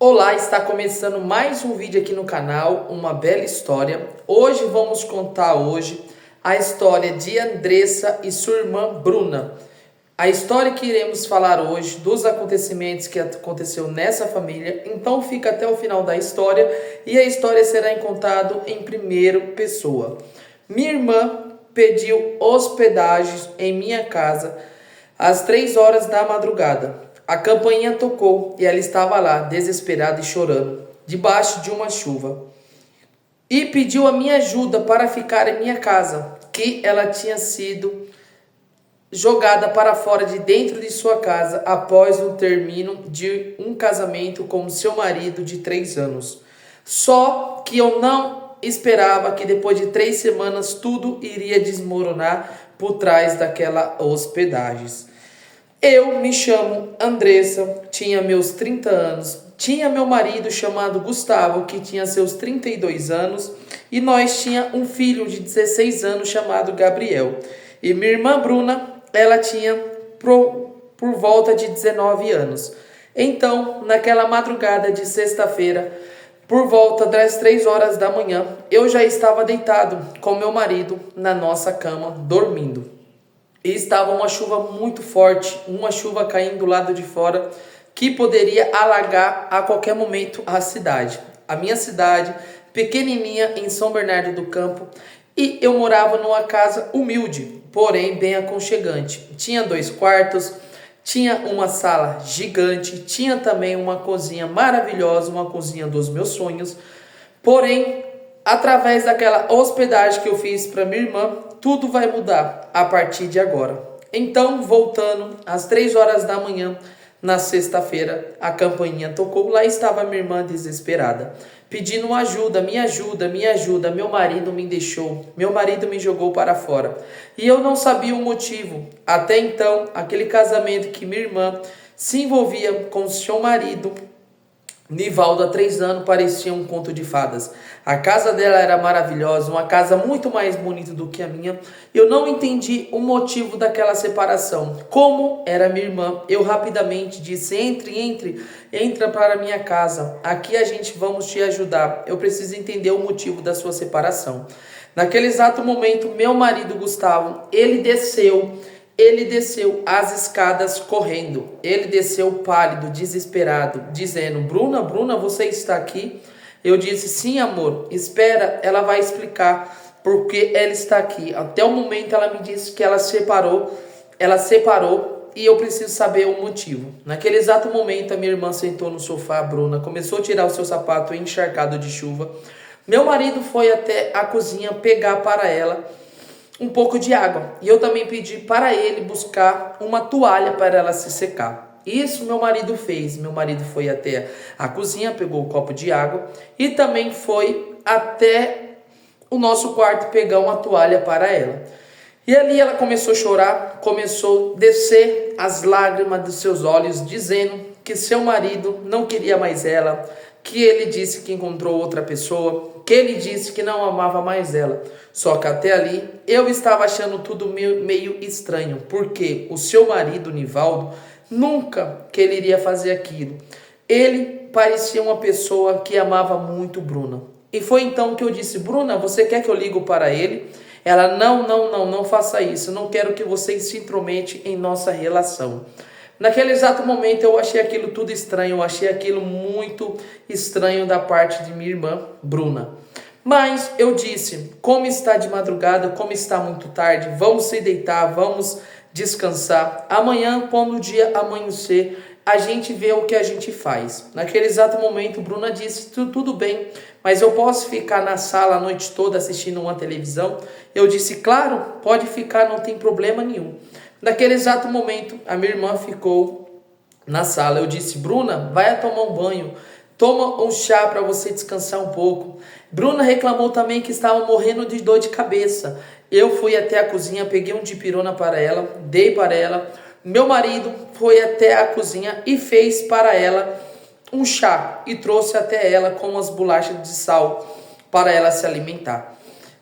Olá, está começando mais um vídeo aqui no canal, uma bela história. Hoje vamos contar a história de Andressa e sua irmã Bruna. A história que iremos falar hoje, dos acontecimentos que aconteceu nessa família, então fica até o final da história e a história será contada em primeira pessoa. Minha irmã pediu hospedagem em minha casa às 3 horas da madrugada. A campainha tocou e ela estava lá, desesperada e chorando, debaixo de uma chuva. E pediu a minha ajuda para ficar em minha casa, que ela tinha sido jogada para fora de dentro de sua casa após o término de um casamento com seu marido de 3 anos. Só que eu não esperava que depois de 3 semanas tudo iria desmoronar por trás daquela hospedagem. Eu me chamo Andressa, tinha meus 30 anos, tinha meu marido chamado Gustavo, que tinha seus 32 anos, e nós tinha um filho de 16 anos chamado Gabriel. E minha irmã Bruna, ela tinha por volta de 19 anos. Então, naquela madrugada de sexta-feira, por volta das 3 horas da manhã, eu já estava deitado com meu marido na nossa cama, dormindo. E estava uma chuva muito forte, uma chuva caindo do lado de fora, que poderia alagar a qualquer momento a cidade. A minha cidade, pequenininha em São Bernardo do Campo, e eu morava numa casa humilde, porém bem aconchegante. Tinha 2 quartos, tinha uma sala gigante, tinha também uma cozinha maravilhosa, uma cozinha dos meus sonhos. Porém, através daquela hospedagem que eu fiz para minha irmã, tudo vai mudar a partir de agora. Então, voltando às 3 horas da manhã, na sexta-feira, a campainha tocou. Lá estava minha irmã desesperada, pedindo ajuda, me ajuda, me ajuda. Meu marido me deixou, meu marido me jogou para fora. E eu não sabia o motivo. Até então, aquele casamento que minha irmã se envolvia com seu marido, Nivaldo, há 3 anos, parecia um conto de fadas. A casa dela era maravilhosa, uma casa muito mais bonita do que a minha. Eu não entendi o motivo daquela separação. Como era minha irmã, eu rapidamente disse: entra para a minha casa. Aqui a gente vamos te ajudar. Eu preciso entender o motivo da sua separação. Naquele exato momento, meu marido Gustavo, ele desceu as escadas correndo. Ele desceu pálido, desesperado, dizendo: Bruna, você está aqui? Eu disse: sim, amor, espera, ela vai explicar porque ela está aqui. Até o momento ela me disse que ela separou e eu preciso saber o motivo. Naquele exato momento a minha irmã sentou no sofá, a Bruna começou a tirar o seu sapato encharcado de chuva. Meu marido foi até a cozinha pegar para ela um pouco de água. E eu também pedi para ele buscar uma toalha para ela se secar. Isso meu marido fez. Meu marido foi até a cozinha, pegou um copo de água e também foi até o nosso quarto pegar uma toalha para ela. E ali ela começou a chorar, começou a descer as lágrimas dos seus olhos, dizendo que seu marido não queria mais ela, que ele disse que encontrou outra pessoa, que ele disse que não amava mais ela. Só que até ali eu estava achando tudo meio estranho, porque o seu marido, Nivaldo, nunca que ele iria fazer aquilo. Ele parecia uma pessoa que amava muito Bruna. E foi então que eu disse: Bruna, você quer que eu ligue para ele? Ela: não faça isso, eu não quero que você se intromete em nossa relação. Naquele exato momento eu achei aquilo tudo estranho, eu achei aquilo muito estranho da parte de minha irmã Bruna. Mas eu disse: como está de madrugada, como está muito tarde, vamos se deitar, vamos descansar. Amanhã, quando o dia amanhecer, a gente vê o que a gente faz. Naquele exato momento, Bruna disse: tudo bem, mas eu posso ficar na sala a noite toda assistindo uma televisão? Eu disse: claro, pode ficar, não tem problema nenhum. Naquele exato momento, a minha irmã ficou na sala. Eu disse: Bruna, vai tomar um banho, toma um chá para você descansar um pouco. Bruna reclamou também que estava morrendo de dor de cabeça. Eu fui até a cozinha, peguei um dipirona para ela, dei para ela. Meu marido foi até a cozinha e fez para ela um chá e trouxe até ela com umas bolachas de sal para ela se alimentar.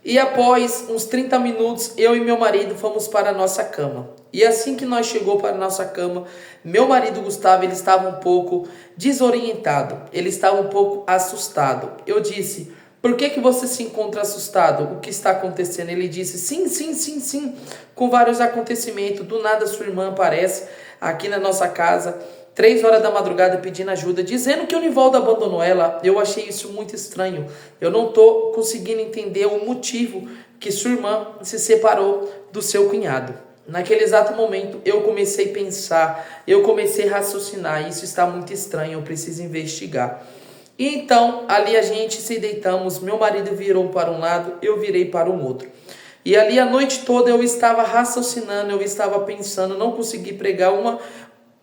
E após uns 30 minutos, eu e meu marido fomos para a nossa cama. E assim que nós chegou para a nossa cama, meu marido Gustavo, ele estava um pouco desorientado, ele estava um pouco assustado. Eu disse: por que que você se encontra assustado? O que está acontecendo? Ele disse: sim, com vários acontecimentos. Do nada sua irmã aparece aqui na nossa casa, 3 horas da madrugada, pedindo ajuda, dizendo que o Nivaldo abandonou ela. Eu achei isso muito estranho. Eu não estou conseguindo entender o motivo que sua irmã se separou do seu cunhado. Naquele exato momento, eu comecei a pensar, eu comecei a raciocinar. Isso está muito estranho, eu preciso investigar. E então, ali a gente se deitamos, meu marido virou para um lado, eu virei para um outro. E ali a noite toda eu estava raciocinando, eu estava pensando, não consegui pregar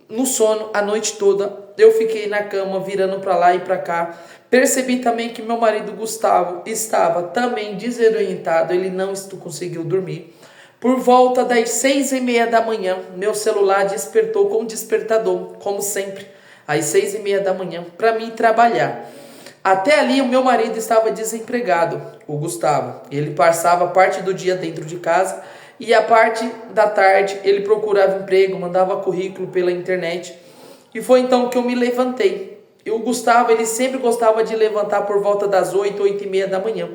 no sono a noite toda. Eu fiquei na cama, virando para lá e para cá. Percebi também que meu marido Gustavo estava também desorientado, ele não conseguiu dormir. Por volta das 6h30 da manhã, meu celular despertou com despertador, como sempre, às 6h30 da manhã, para mim trabalhar. Até ali o meu marido estava desempregado, o Gustavo. Ele passava parte do dia dentro de casa e a parte da tarde ele procurava emprego, mandava currículo pela internet. E foi então que eu me levantei. E o Gustavo, ele sempre gostava de levantar por volta das 8, 8h30 da manhã.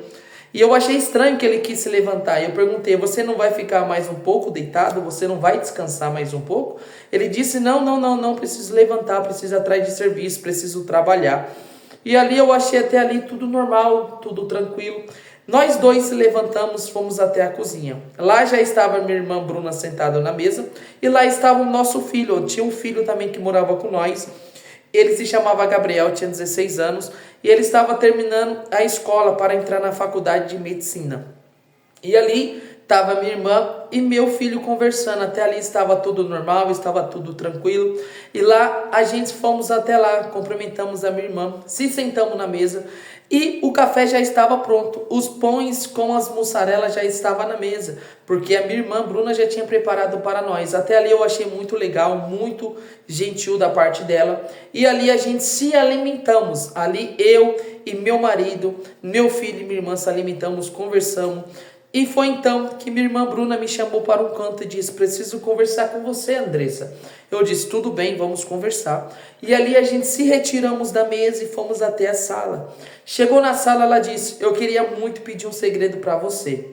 E eu achei estranho que ele quis se levantar. Eu perguntei: você não vai ficar mais um pouco deitado? Você não vai descansar mais um pouco? Ele disse: não, preciso levantar, preciso ir atrás de serviço, preciso trabalhar. E ali eu achei até ali tudo normal, tudo tranquilo. Nós dois se levantamos, fomos até a cozinha. Lá já estava minha irmã Bruna sentada na mesa e lá estava o nosso filho. Eu tinha um filho também que morava com nós. Ele se chamava Gabriel, tinha 16 anos e ele estava terminando a escola para entrar na faculdade de medicina. E ali estava minha irmã e meu filho conversando. Até ali estava tudo normal, estava tudo tranquilo. E lá a gente fomos até lá, cumprimentamos a minha irmã, se sentamos na mesa e o café já estava pronto. Os pães com as mussarelas já estavam na mesa, porque a minha irmã Bruna já tinha preparado para nós. Até ali eu achei muito legal, muito gentil da parte dela. E ali a gente se alimentamos. Ali eu e meu marido, meu filho e minha irmã se alimentamos, conversamos. E foi então que minha irmã Bruna me chamou para um canto e disse: preciso conversar com você, Andressa. Eu disse: tudo bem, vamos conversar. E ali a gente se retiramos da mesa e fomos até a sala. Chegou na sala, ela disse: eu queria muito pedir um segredo para você.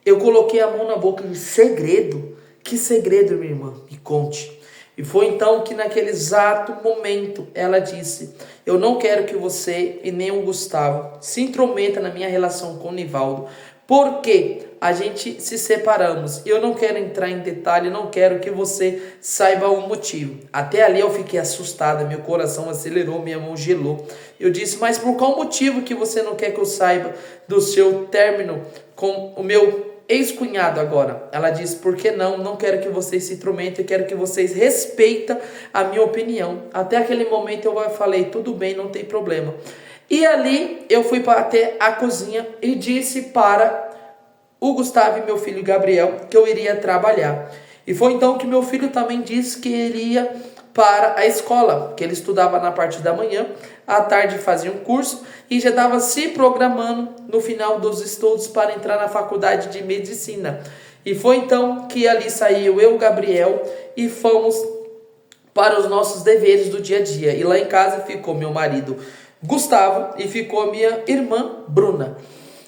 Eu coloquei a mão na boca e disse: segredo? Que segredo, minha irmã? Me conte. E foi então que naquele exato momento ela disse: eu não quero que você e nem o Gustavo se intrometa na minha relação com o Nivaldo, porque a gente se separamos. Eu não quero entrar em detalhe, não quero que você saiba o motivo. Até ali eu fiquei assustada, meu coração acelerou, minha mão gelou. Eu disse: mas por qual motivo que você não quer que eu saiba do seu término com o meu ex-cunhado agora? Ela disse: por que não? Não quero que vocês se intrometam, eu quero que vocês respeitem a minha opinião. Até aquele momento eu falei: tudo bem, não tem problema. E ali eu fui até a cozinha e disse para o Gustavo e meu filho Gabriel que eu iria trabalhar. E foi então que meu filho também disse que iria para a escola, que ele estudava na parte da manhã, à tarde fazia um curso e já estava se programando no final dos estudos para entrar na faculdade de medicina. E foi então que ali saiu eu, Gabriel, e fomos para os nossos deveres do dia a dia. E lá em casa ficou meu marido Gustavo e ficou a minha irmã Bruna.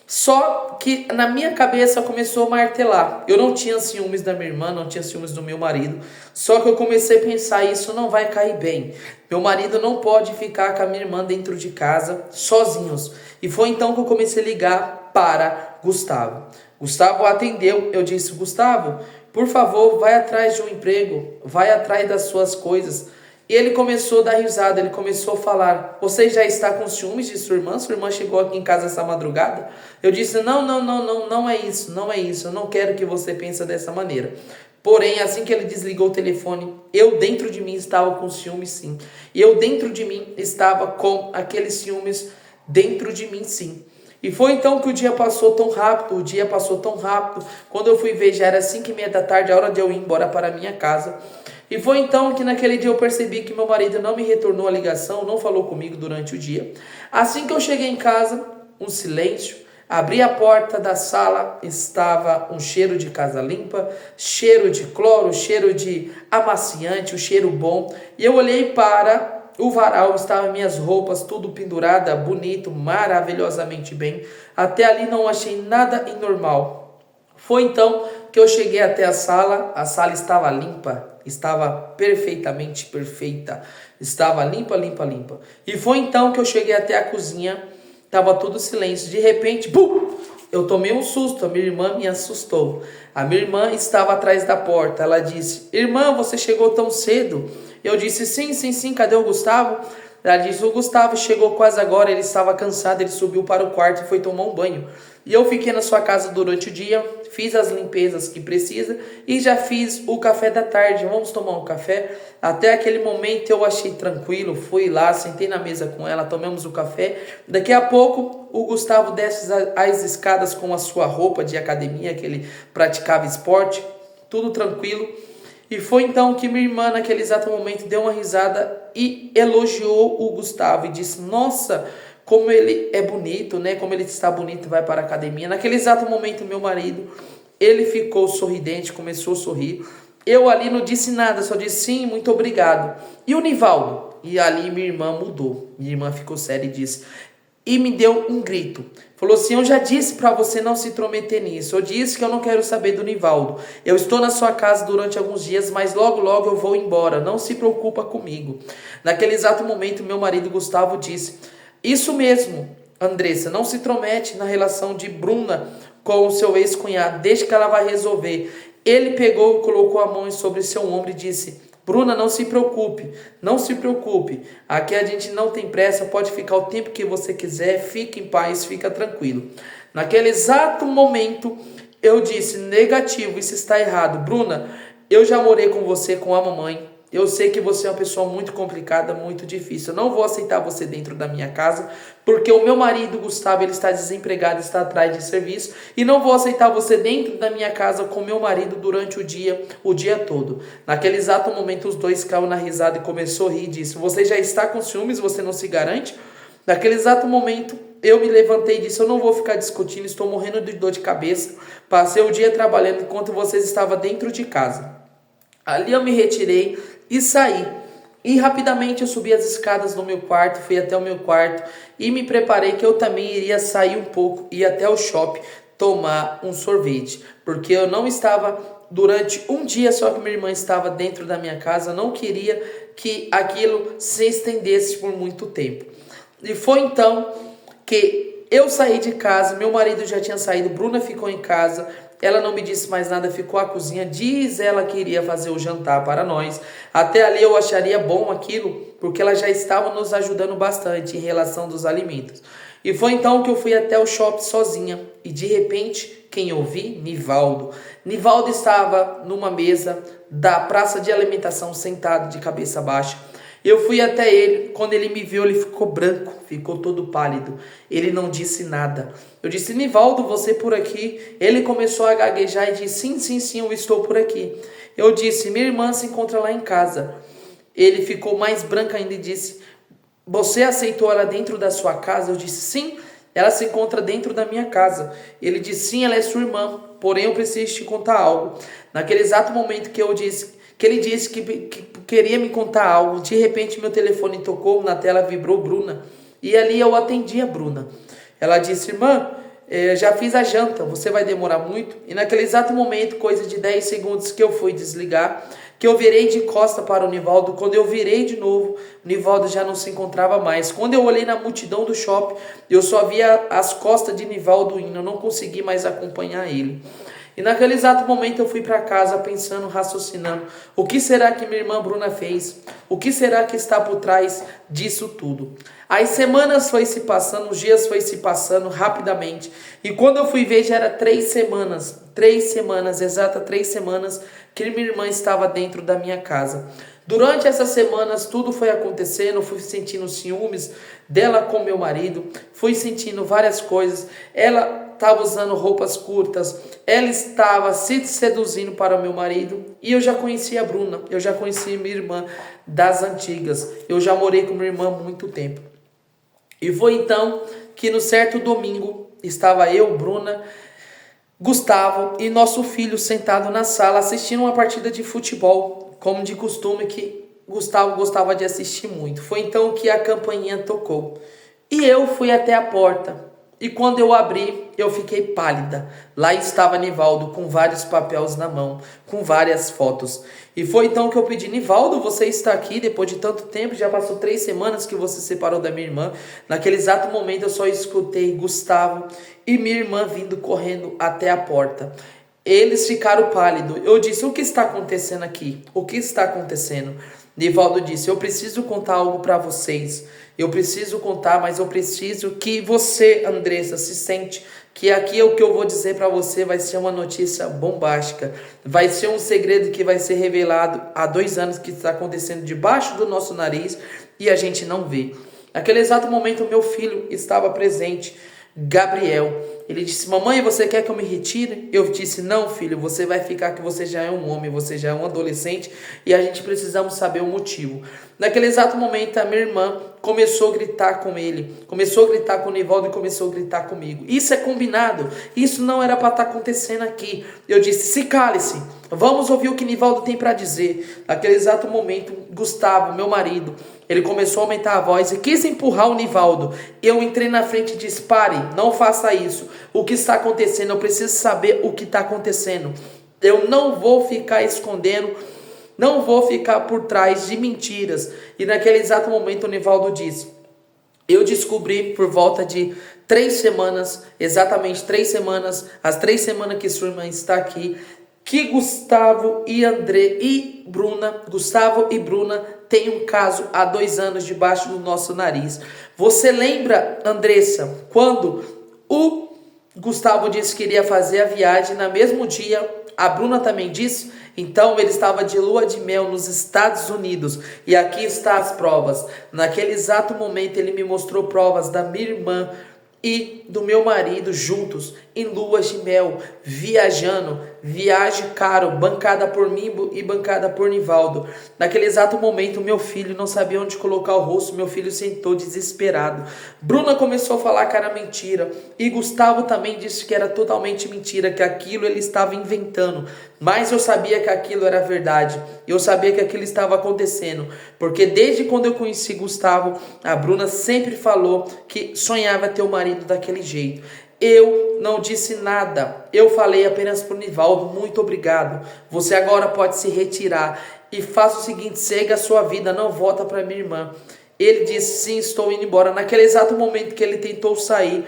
Só que na minha cabeça começou a martelar. Eu não tinha ciúmes da minha irmã, não tinha ciúmes do meu marido. Só que eu comecei a pensar: isso não vai cair bem. Meu marido não pode ficar com a minha irmã dentro de casa sozinhos. E foi então que eu comecei a ligar para Gustavo. Gustavo atendeu. Eu disse: Gustavo, por favor, vai atrás de um emprego, vai atrás das suas coisas. E ele começou a dar risada, ele começou a falar: você já está com ciúmes de sua irmã? Sua irmã chegou aqui em casa essa madrugada? Eu disse: não é isso, eu não quero que você pense dessa maneira. Porém, assim que ele desligou o telefone, eu dentro de mim estava com ciúmes, sim. E eu dentro de mim estava com aqueles ciúmes dentro de mim, sim. E foi então que o dia passou tão rápido, quando eu fui ver já era 5h30 da tarde, a hora de eu ir embora para a minha casa. E foi então que naquele dia eu percebi que meu marido não me retornou a ligação, não falou comigo durante o dia. Assim que eu cheguei em casa, um silêncio, Abri a porta da sala, estava um cheiro de casa limpa, cheiro de cloro, cheiro de amaciante, um cheiro bom. E eu olhei para o varal, estavam minhas roupas, tudo pendurada, bonito, maravilhosamente bem. Até ali não achei nada anormal. Foi então que eu cheguei até a sala estava limpa, estava perfeitamente perfeita, estava limpa, limpa, limpa. E foi então que eu cheguei até a cozinha, estava todo silêncio, de repente, bum! Eu tomei um susto, a minha irmã me assustou. A minha irmã estava atrás da porta, ela disse, irmã, você chegou tão cedo? Eu disse, sim, sim, sim, cadê o Gustavo? Ela disse, o Gustavo chegou quase agora, ele estava cansado, ele subiu para o quarto e foi tomar um banho. E eu fiquei na sua casa durante o dia, fiz as limpezas que precisa e já fiz o café da tarde. Vamos tomar um café? Até aquele momento eu achei tranquilo, fui lá, sentei na mesa com ela, tomamos o café. Daqui a pouco o Gustavo desce as escadas com a sua roupa de academia, que ele praticava esporte, tudo tranquilo. E foi então que minha irmã, naquele exato momento, deu uma risada e elogiou o Gustavo e disse, nossa, como ele é bonito, né? Como ele está bonito e vai para a academia. Naquele exato momento, meu marido, ele ficou sorridente, começou a sorrir. Eu ali não disse nada, só disse sim, muito obrigado. E o Nivaldo? E ali minha irmã mudou. Minha irmã ficou séria e disse... E me deu um grito. Falou assim, eu já disse para você não se intrometer nisso. Eu disse que eu não quero saber do Nivaldo. Eu estou na sua casa durante alguns dias, mas logo, logo eu vou embora. Não se preocupa comigo. Naquele exato momento, meu marido Gustavo disse, isso mesmo, Andressa, não se intromete na relação de Bruna com o seu ex-cunhado. Deixa que ela vai resolver. Ele pegou, colocou a mão sobre seu ombro e disse... Bruna, não se preocupe, não se preocupe. Aqui a gente não tem pressa, pode ficar o tempo que você quiser, fique em paz, fica tranquilo. Naquele exato momento, eu disse, negativo, isso está errado. Bruna, eu já morei com você, com a mamãe. Eu sei que você é uma pessoa muito complicada, muito difícil. Eu não vou aceitar você dentro da minha casa, porque o meu marido, Gustavo, ele está desempregado, está atrás de serviço. E não vou aceitar você dentro da minha casa com meu marido durante o dia todo. Naquele exato momento, os dois caíram na risada e começou a rir e disse, você já está com ciúmes, você não se garante? Naquele exato momento, eu me levantei e disse, eu não vou ficar discutindo, estou morrendo de dor de cabeça. Passei o dia trabalhando enquanto vocês estavam dentro de casa. Ali eu me retirei e saí. E rapidamente eu subi as escadas do meu quarto, fui até o meu quarto e me preparei que eu também iria sair um pouco, ir até o shopping tomar um sorvete. Porque eu não estava durante um dia só que minha irmã estava dentro da minha casa, eu não queria que aquilo se estendesse por muito tempo. E foi então que eu saí de casa, meu marido já tinha saído, Bruna ficou em casa. Ela não me disse mais nada, ficou à cozinha. Diz ela que iria fazer o jantar para nós. Até ali eu acharia bom aquilo, porque ela já estava nos ajudando bastante em relação dos alimentos. E foi então que eu fui até o shopping sozinha. E de repente, quem eu vi? Nivaldo. Nivaldo estava numa mesa da praça de alimentação, sentado de cabeça baixa. Eu fui até ele, quando ele me viu, ele ficou branco, ficou todo pálido. Ele não disse nada. Eu disse, Nivaldo, você por aqui? Ele começou a gaguejar e disse, sim, sim, sim, eu estou por aqui. Eu disse, minha irmã se encontra lá em casa. Ele ficou mais branco ainda e disse, você aceitou ela dentro da sua casa? Eu disse, sim, ela se encontra dentro da minha casa. Ele disse, sim, ela é sua irmã, porém eu preciso te contar algo. Naquele exato momento que ele disse que queria me contar algo, de repente meu telefone tocou, na tela vibrou Bruna, e ali eu atendi a Bruna. Ela disse, irmã, já fiz a janta, você vai demorar muito? E naquele exato momento, coisa de 10 segundos que eu fui desligar, que eu virei de costa para o Nivaldo, quando eu virei de novo, o Nivaldo já não se encontrava mais. Quando eu olhei na multidão do shopping, eu só via as costas de Nivaldo indo, eu não consegui mais acompanhar ele. E naquele exato momento eu fui para casa pensando, raciocinando, o que será que minha irmã Bruna fez? O que será que está por trás disso tudo? As semanas foi se passando, os dias foi se passando rapidamente. E quando eu fui ver já era 3 semanas, exata 3 semanas que minha irmã estava dentro da minha casa. Durante essas semanas tudo foi acontecendo, fui sentindo ciúmes dela com meu marido, fui sentindo várias coisas, ela estava usando roupas curtas, ela estava se seduzindo para o meu marido, e eu já conhecia a Bruna, eu já conhecia minha irmã das antigas, eu já morei com minha irmã há muito tempo. E foi então que no certo domingo estava eu, Bruna, Gustavo e nosso filho sentado na sala assistindo uma partida de futebol, como de costume que Gustavo gostava de assistir muito. Foi então que a campainha tocou. E eu fui até a porta. E quando eu abri, eu fiquei pálida. Lá estava Nivaldo com vários papéis na mão, com várias fotos. E foi então que eu pedi: Nivaldo, você está aqui depois de tanto tempo? Já passou 3 semanas que você se separou da minha irmã. Naquele exato momento eu só escutei Gustavo e minha irmã vindo correndo até a porta. Eles ficaram pálidos. Eu disse: o que está acontecendo aqui? O que está acontecendo? Nivaldo disse: eu preciso contar algo para vocês. Eu preciso contar, mas eu preciso que você, Andressa, se sente que aqui é o que eu vou dizer para você vai ser uma notícia bombástica. Vai ser um segredo que vai ser revelado há 2 anos que está acontecendo debaixo do nosso nariz e a gente não vê. Naquele exato momento, meu filho estava presente, Gabriel. Ele disse: mamãe, você quer que eu me retire? Eu disse: não, filho, você vai ficar, que você já é um homem, você já é um adolescente e a gente precisamos saber o motivo. Naquele exato momento, a minha irmã começou a gritar com ele, começou a gritar com o Nivaldo e começou a gritar comigo. Isso é combinado, isso não era para estar acontecendo aqui. Eu disse: se cale-se, vamos ouvir o que Nivaldo tem para dizer. Naquele exato momento, Gustavo, meu marido, ele começou a aumentar a voz e quis empurrar o Nivaldo. Eu entrei na frente e disse: pare, não faça isso. O que está acontecendo? Eu preciso saber o que está acontecendo. Eu não vou ficar escondendo, não vou ficar por trás de mentiras. E naquele exato momento o Nivaldo disse: eu descobri por volta de 3 semanas, exatamente 3 semanas, as 3 semanas que sua irmã está aqui, que Gustavo e Bruna têm um caso há 2 anos debaixo do nosso nariz. Você lembra, Andressa, quando o Gustavo disse que iria fazer a viagem, no mesmo dia a Bruna também disse? Então ele estava de lua de mel nos Estados Unidos. E aqui estão as provas. Naquele exato momento ele me mostrou provas da minha irmã e do meu marido juntos em luas de mel, viajando, viagem caro, bancada por mim e bancada por Nivaldo. Naquele exato momento meu filho não sabia onde colocar o rosto, meu filho sentou desesperado. Bruna começou a falar que era mentira e Gustavo também disse que era totalmente mentira, que aquilo ele estava inventando. Mas eu sabia que aquilo era verdade, eu sabia que aquilo estava acontecendo, porque desde quando eu conheci Gustavo, a Bruna sempre falou que sonhava ter o marido daquele jeito. Eu não disse nada, eu falei apenas para o Nivaldo: muito obrigado, você agora pode se retirar e faça o seguinte, segue a sua vida, não volta para minha irmã. Ele disse: sim, estou indo embora. Naquele exato momento que ele tentou sair,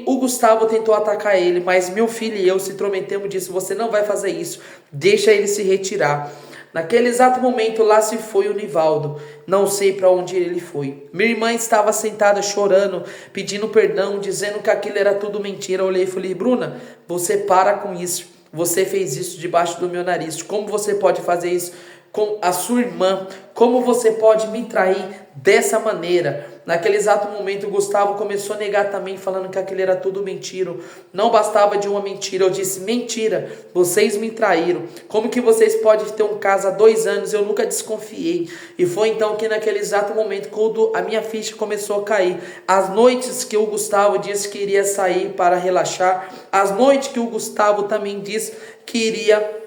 o Gustavo tentou atacar ele, mas meu filho e eu se intrometemos e disse: você não vai fazer isso, deixa ele se retirar. Naquele exato momento lá se foi o Nivaldo, não sei para onde ele foi. Minha irmã estava sentada chorando, pedindo perdão, dizendo que aquilo era tudo mentira. Eu olhei e falei: Bruna, você para com isso, você fez isso debaixo do meu nariz, como você pode fazer isso com a sua irmã? Como você pode me trair dessa maneira? Naquele exato momento o Gustavo começou a negar também, falando que aquilo era tudo mentira. Não bastava de uma mentira, eu disse: mentira, vocês me traíram. Como que vocês podem ter um caso há 2 anos? Eu nunca desconfiei. E foi então que naquele exato momento, quando a minha ficha começou a cair, as noites que o Gustavo disse que iria sair para relaxar, as noites que o Gustavo também disse que iria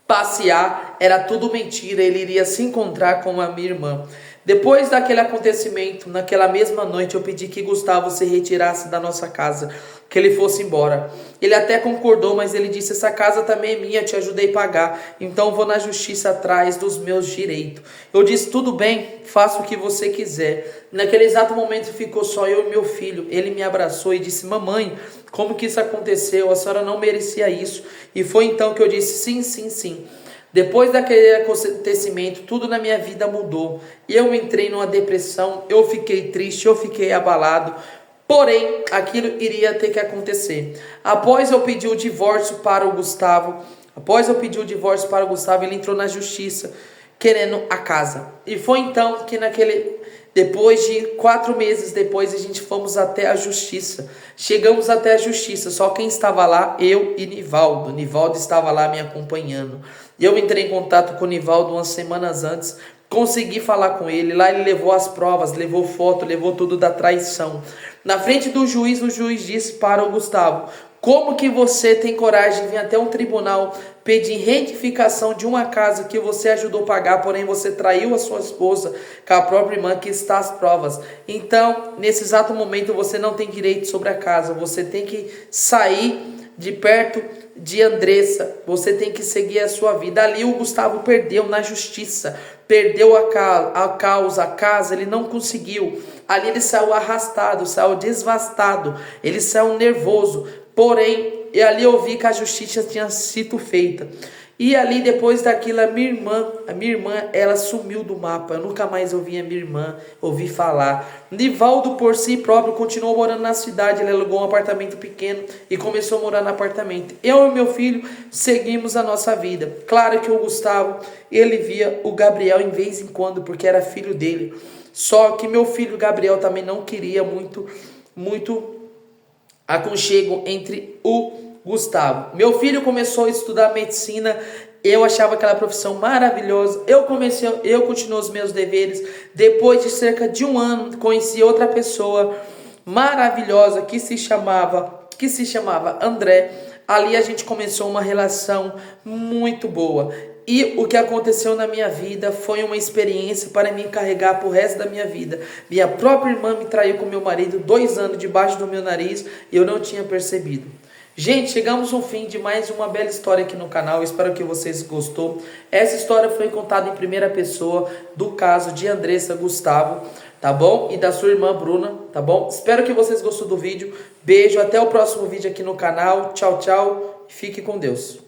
passear, era tudo mentira, ele iria se encontrar com a minha irmã. Depois daquele acontecimento, naquela mesma noite, eu pedi que Gustavo se retirasse da nossa casa, que ele fosse embora. Ele até concordou, mas ele disse: essa casa também é minha, te ajudei a pagar, então vou na justiça atrás dos meus direitos. Eu disse: tudo bem, faça o que você quiser. Naquele exato momento ficou só eu e meu filho. Ele me abraçou e disse: mamãe, como que isso aconteceu? A senhora não merecia isso. E foi então que eu disse: sim, sim, sim. Depois daquele acontecimento, tudo na minha vida mudou. Eu entrei numa depressão, eu fiquei triste, eu fiquei abalado. Porém, aquilo iria ter que acontecer. Após eu pedir o divórcio para o Gustavo, ele entrou na justiça, querendo a casa. E foi então que depois de 4 meses depois, a gente fomos até a justiça. Chegamos até a justiça, só quem estava lá, eu e Nivaldo. Nivaldo estava lá me acompanhando. Eu entrei em contato com o Nivaldo umas semanas antes consegui falar com ele. Lá ele levou as provas, levou foto, levou tudo da traição. Na frente do juiz, o juiz disse para o Gustavo: como que você tem coragem de vir até um tribunal pedir retificação de uma casa que você ajudou a pagar, porém você traiu a sua esposa com a própria irmã, que está às provas. Então, nesse exato momento, você não tem direito sobre a casa. Você tem que sair de perto de Andressa. Você tem que seguir a sua vida. Ali o Gustavo perdeu na justiça. Perdeu a causa, a casa, ele não conseguiu. Ali ele saiu arrastado, saiu desvastado. Ele saiu nervoso. Porém, ali eu vi que a justiça tinha sido feita. E ali, depois daquilo, a minha irmã, ela sumiu do mapa. Eu nunca mais ouvi a minha irmã, ouvi falar. Nivaldo, por si próprio, continuou morando na cidade. Ele alugou um apartamento pequeno e começou a morar no apartamento. Eu e meu filho seguimos a nossa vida. Claro que o Gustavo, ele via o Gabriel em vez em quando, porque era filho dele. Só que meu filho Gabriel também não queria muito aconchego entre o Gustavo. Meu filho começou a estudar medicina. Eu achava aquela profissão maravilhosa. Eu continuo os meus deveres. Depois de cerca de um ano, conheci outra pessoa maravilhosa que se chamava André. Ali a gente começou uma relação muito boa. E o que aconteceu na minha vida foi uma experiência para me carregar para o resto da minha vida. Minha própria irmã me traiu com meu marido 2 anos debaixo do meu nariz e eu não tinha percebido. Gente, chegamos ao fim de mais uma bela história aqui no canal. Espero que vocês gostou. Essa história foi contada em primeira pessoa do caso de Andressa Gustavo, tá bom? E da sua irmã Bruna, tá bom? Espero que vocês gostou do vídeo. Beijo, até o próximo vídeo aqui no canal. Tchau, tchau. Fique com Deus.